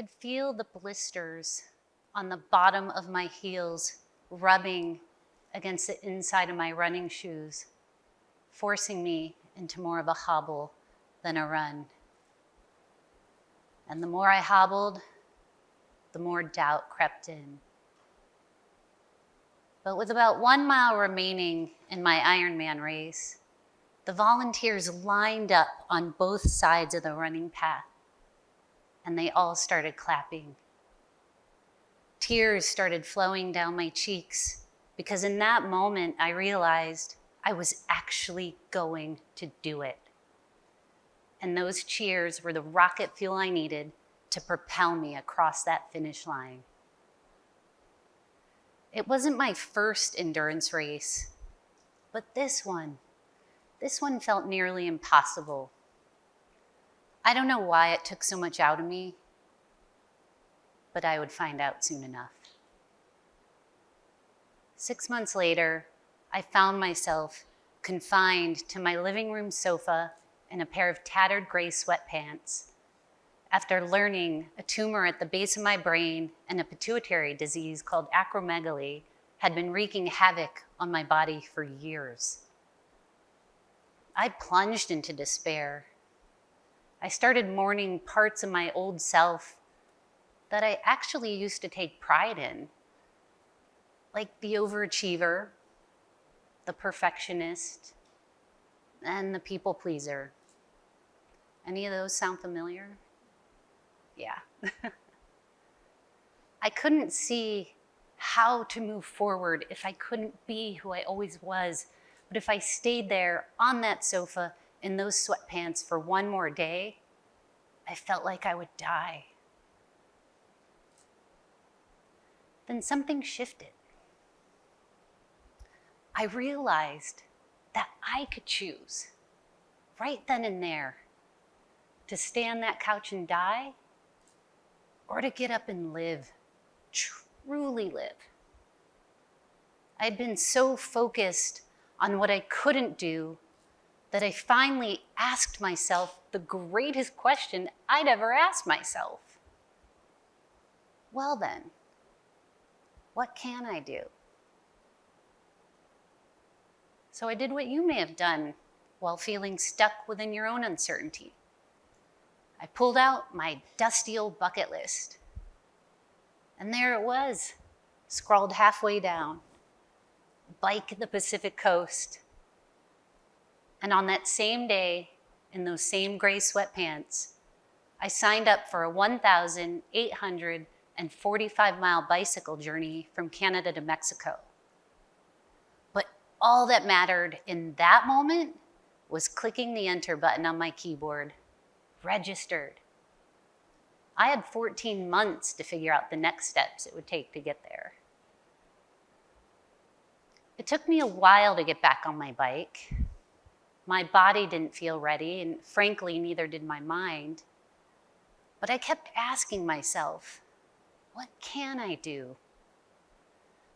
could feel the blisters on the bottom of my heels rubbing against the inside of my running shoes, forcing me into more of a hobble than a run. And the more I hobbled, the more doubt crept in. But with about 1 mile remaining in my Ironman race, the volunteers lined up on both sides of the running path, and they all started clapping. Tears started flowing down my cheeks because in that moment I realized I was actually going to do it. And those cheers were the rocket fuel I needed to propel me across that finish line. It wasn't my first endurance race, but this one felt nearly impossible. I don't know why it took so much out of me, but I would find out soon enough. 6 months later, I found myself confined to my living room sofa in a pair of tattered gray sweatpants after learning a tumor at the base of my brain and a pituitary disease called acromegaly had been wreaking havoc on my body for years. I plunged into despair. I started mourning parts of my old self that I actually used to take pride in, like the overachiever, the perfectionist, and the people pleaser. Any of those sound familiar? Yeah. I couldn't see how to move forward if I couldn't be who I always was. But if I stayed there on that sofa in those sweatpants for one more day, I felt like I would die. Then something shifted. I realized that I could choose right then and there to stay on that couch and die, or to get up and live, truly live. I'd been so focused on what I couldn't do that I finally asked myself the greatest question I'd ever asked myself. Well then, what can I do? So I did what you may have done while feeling stuck within your own uncertainty. I pulled out my dusty old bucket list. And there it was, scrawled halfway down. Bike the Pacific Coast. And on that same day, in those same gray sweatpants, I signed up for a 1,845-mile bicycle journey from Canada to Mexico. But all that mattered in that moment was clicking the enter button on my keyboard. Registered. I had 14 months to figure out the next steps it would take to get there. It took me a while to get back on my bike. My body didn't feel ready, and frankly, neither did my mind. But I kept asking myself, what can I do?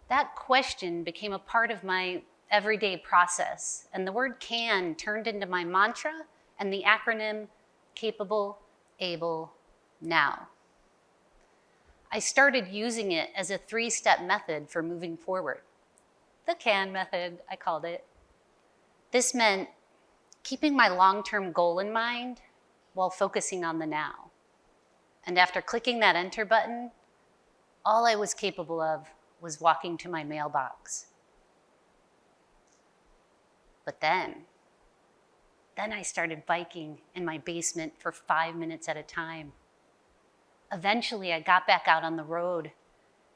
That question became a part of my everyday process, and the word can turned into my mantra and the acronym capable, able, now. I started using it as a 3-step method for moving forward. The CAN method, I called it. This meant keeping my long-term goal in mind while focusing on the now. And after clicking that enter button, all I was capable of was walking to my mailbox. But then I started biking in my basement for 5 minutes at a time. Eventually, I got back out on the road,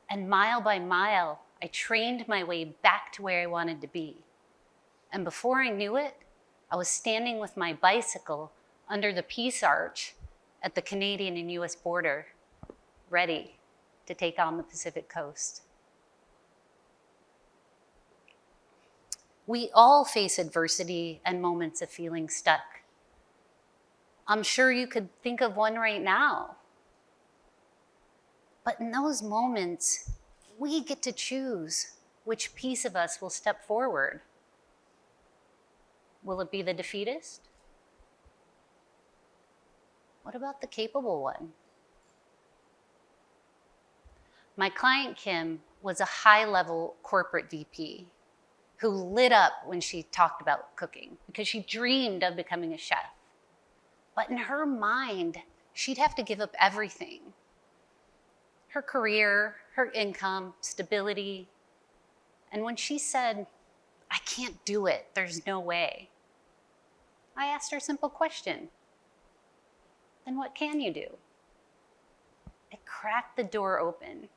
and mile by mile, I trained my way back to where I wanted to be. And before I knew it, I was standing with my bicycle under the Peace Arch at the Canadian and US border, ready to take on the Pacific Coast. We all face adversity and moments of feeling stuck. I'm sure you could think of one right now. But in those moments, we get to choose which piece of us will step forward. Will it be the defeatist? What about the capable one? My client, Kim, was a high-level corporate VP who lit up when she talked about cooking because she dreamed of becoming a chef. But in her mind, she'd have to give up everything. Her career, her income, stability. And when she said, "I can't do it, there's no way," I asked her a simple question. Then what can you do? It cracked the door open,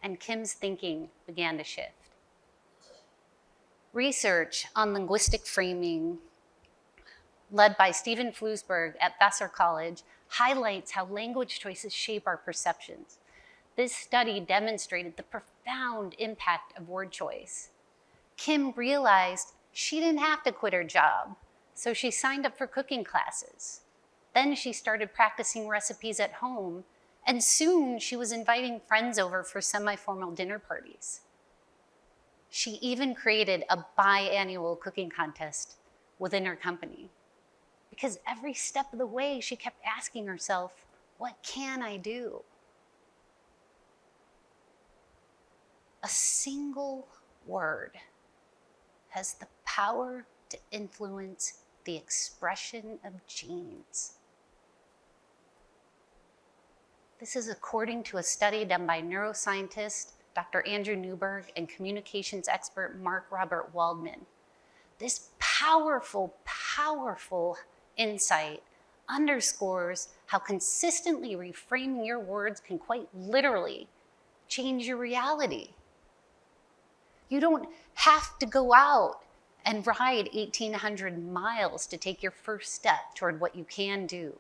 and Kim's thinking began to shift. Research on linguistic framing, led by Stephen Flusberg at Vassar College, highlights how language choices shape our perceptions. This study demonstrated the profound impact of word choice. Kim realized she didn't have to quit her job, so she signed up for cooking classes. Then she started practicing recipes at home, and soon she was inviting friends over for semi-formal dinner parties. She even created a biannual cooking contest within her company, because every step of the way she kept asking herself, what can I do? A single word has the power to influence the expression of genes. This is according to a study done by neuroscientist Dr. Andrew Newberg and communications expert Mark Robert Waldman. This powerful, powerful insight underscores how consistently reframing your words can quite literally change your reality. You don't have to go out and ride 1,800 miles to take your first step toward what you can do.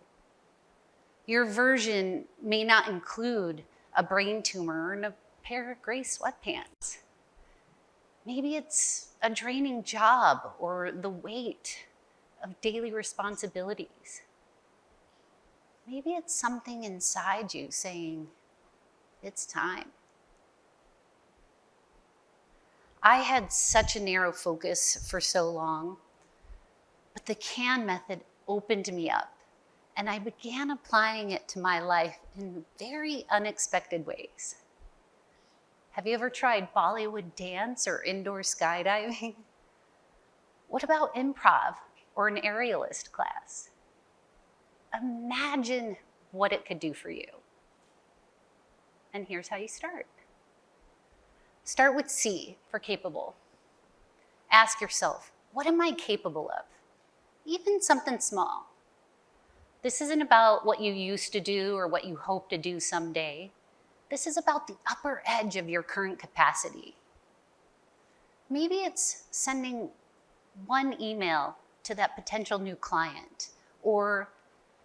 Your version may not include a brain tumor and a pair of gray sweatpants. Maybe it's a draining job or the weight of daily responsibilities. Maybe it's something inside you saying, it's time. I had such a narrow focus for so long, but the C.A.N method opened me up, and I began applying it to my life in very unexpected ways. Have you ever tried Bollywood dance or indoor skydiving? What about improv or an aerialist class? Imagine what it could do for you. And here's how you start. Start with C for capable. Ask yourself, what am I capable of? Even something small. This isn't about what you used to do or what you hope to do someday. This is about the upper edge of your current capacity. Maybe it's sending one email to that potential new client, or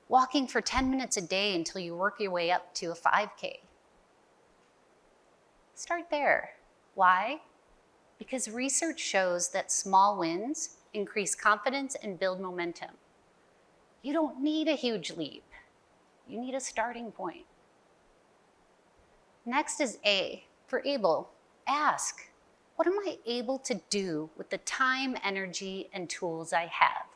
walking for 10 minutes a day until you work your way up to a 5K. Start there. Why? Because research shows that small wins increase confidence and build momentum. You don't need a huge leap. You need a starting point. Next is A for able. Ask, what am I able to do with the time, energy, and tools I have?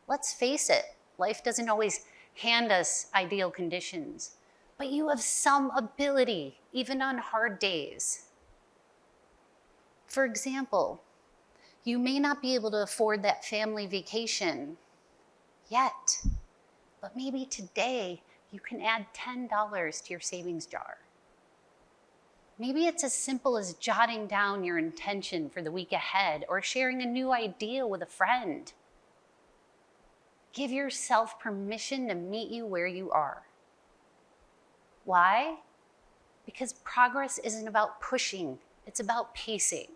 Let's face it, life doesn't always hand us ideal conditions, but you have some ability, even on hard days. For example, you may not be able to afford that family vacation yet, but maybe today you can add $10 to your savings jar. Maybe it's as simple as jotting down your intention for the week ahead or sharing a new idea with a friend. Give yourself permission to meet you where you are. Why? Because progress isn't about pushing, it's about pacing.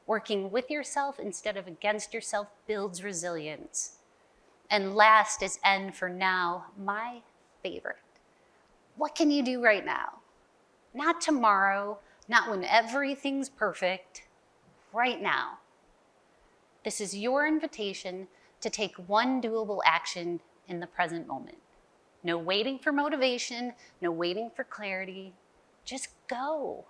Working with yourself instead of against yourself builds resilience. And last is N for now, my favorite. What can you do right now? Not tomorrow, not when everything's perfect, right now. This is your invitation to take one doable action in the present moment. No waiting for motivation, no waiting for clarity, just go.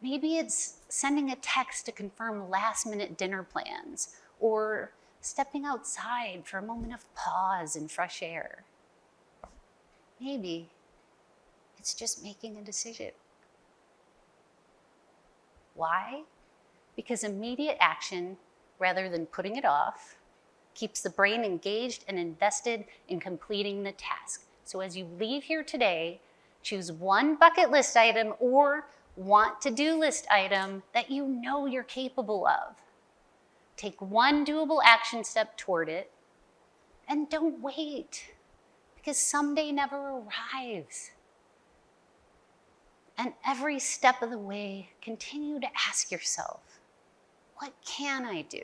Maybe it's sending a text to confirm last-minute dinner plans, or stepping outside for a moment of pause and fresh air. Maybe It's just making a decision. Why? Because immediate action, rather than putting it off, keeps the brain engaged and invested in completing the task. So as you leave here today, choose one bucket list item or want to-do list item that you know you're capable of. Take one doable action step toward it, and don't wait, because someday never arrives. And every step of the way, continue to ask yourself, what can I do?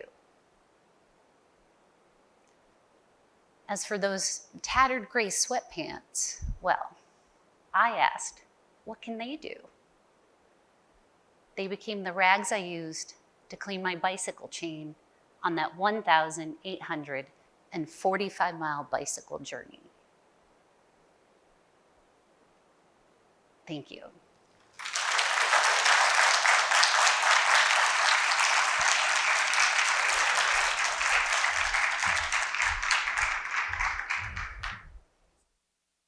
As for those tattered gray sweatpants, well, I asked, what can they do? They became the rags I used to clean my bicycle chain on that 1,845-mile bicycle journey. Thank you.